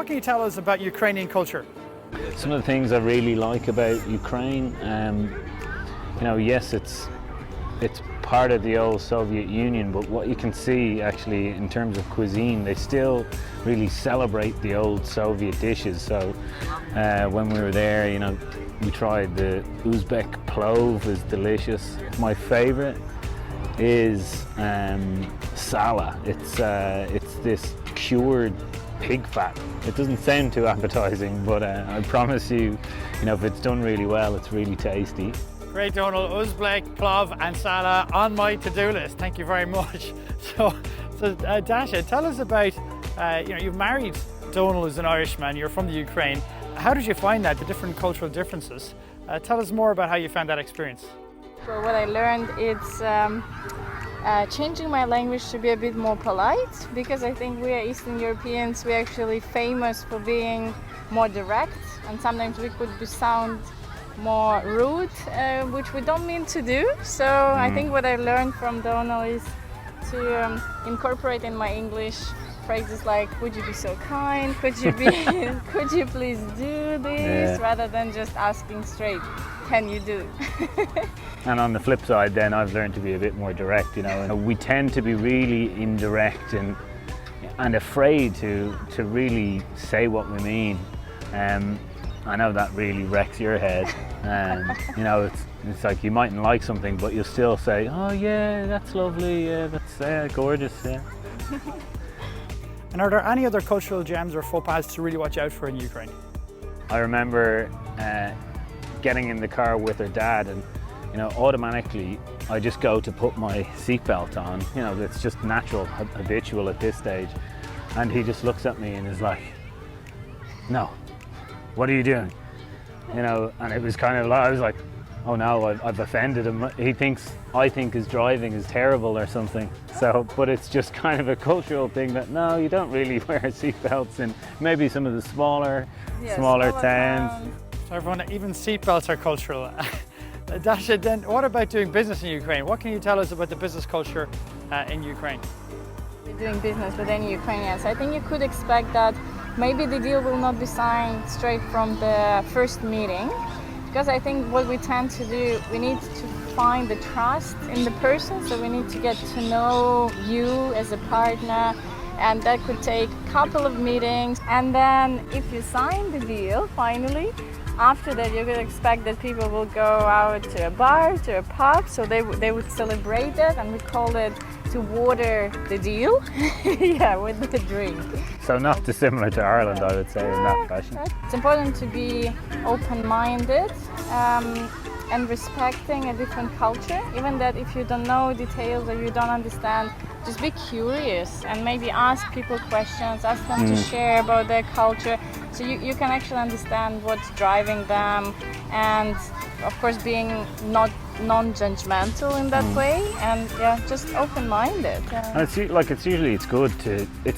what can you tell us about Ukrainian culture? Some of the things I really like about Ukraine, yes, it's part of the old Soviet Union, but what you can see actually in terms of cuisine, they still really celebrate the old Soviet dishes. So when we were there, we tried the Uzbek plov, is delicious. My favorite is sala. It's this cured pig fat. It doesn't sound too appetizing, but I promise you, if it's done really well, it's really tasty. Great, Donal. Uzbek, plov and sala on my to-do list. Thank you very much. So Dasha, tell us about, you've married Donal, who's an Irishman, you're from the Ukraine. How did you find that, the different cultural differences? Tell us more about how you found that experience. So what I learned, it's changing my language to be a bit more polite, because I think we are Eastern Europeans, we're actually famous for being more direct, and sometimes we could sound more rude, which we don't mean to do. So I think what I learned from Donal is to incorporate in my English phrases like, would you be so kind, could you please do this, rather than just asking straight, can you do? And on the flip side then, I've learned to be a bit more direct, We tend to be really indirect and afraid to really say what we mean. I know that really wrecks your head. It's like you mightn't like something, but you'll still say, oh yeah, that's lovely, yeah, that's gorgeous, yeah. And are there any other cultural gems or faux pas to really watch out for in Ukraine? I remember getting in the car with her dad, and automatically I just go to put my seatbelt on. It's just natural, habitual at this stage. And he just looks at me and is like, no, what are you doing? And it was kind of like, I was like, oh no, I've offended him. I think his driving is terrible or something. So, but it's just kind of a cultural thing that no, you don't really wear seatbelts in maybe some of the smaller towns. So everyone, even seatbelts are cultural. Dasha, then what about doing business in Ukraine? What can you tell us about the business culture in Ukraine? Doing business with any Ukrainians, I think you could expect that maybe the deal will not be signed straight from the first meeting, because I think what we tend to do, we need to find the trust in the person, so we need to get to know you as a partner, and that could take a couple of meetings. And then if you sign the deal finally, after that you could expect that people will go out to a bar, to a pub, so they would celebrate that, and we call it to water the deal, with the drink. So not dissimilar to Ireland, I would say, in that fashion. It's important to be open-minded and respecting a different culture, even that if you don't know details or you don't understand, just be curious and maybe ask people questions, ask them to share about their culture, so you can actually understand what's driving them, and of course being not non-judgmental in that way, and just open-minded. And it's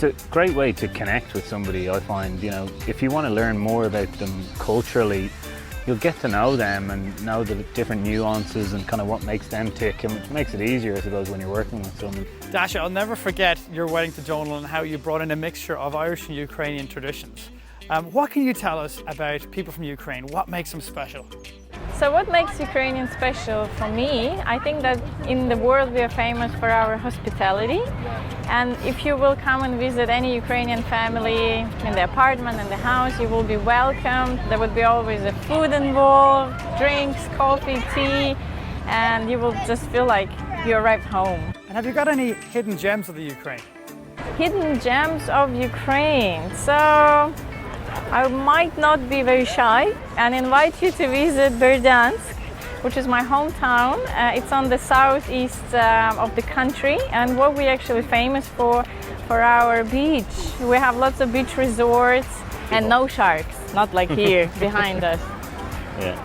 a great way to connect with somebody. I find, if you want to learn more about them culturally, you'll get to know them and know the different nuances and kind of what makes them tick, and it makes it easier, I suppose, when you're working with someone. Dasha, I'll never forget your wedding to Donal and how you brought in a mixture of Irish and Ukrainian traditions. What can you tell us about people from Ukraine? What makes them special? So what makes Ukrainian special for me, I think that in the world we are famous for our hospitality. And if you will come and visit any Ukrainian family in the apartment, in the house, you will be welcomed. There would be always a food involved, drinks, coffee, tea, and you will just feel like you arrived home. And have you got any hidden gems of the Ukraine? Hidden gems of Ukraine. So I might not be very shy and invite you to visit Berdansk, which is my hometown. It's on the southeast of the country, and what we're actually famous for our beach. We have lots of beach resorts and no sharks, not like here behind us. Yeah.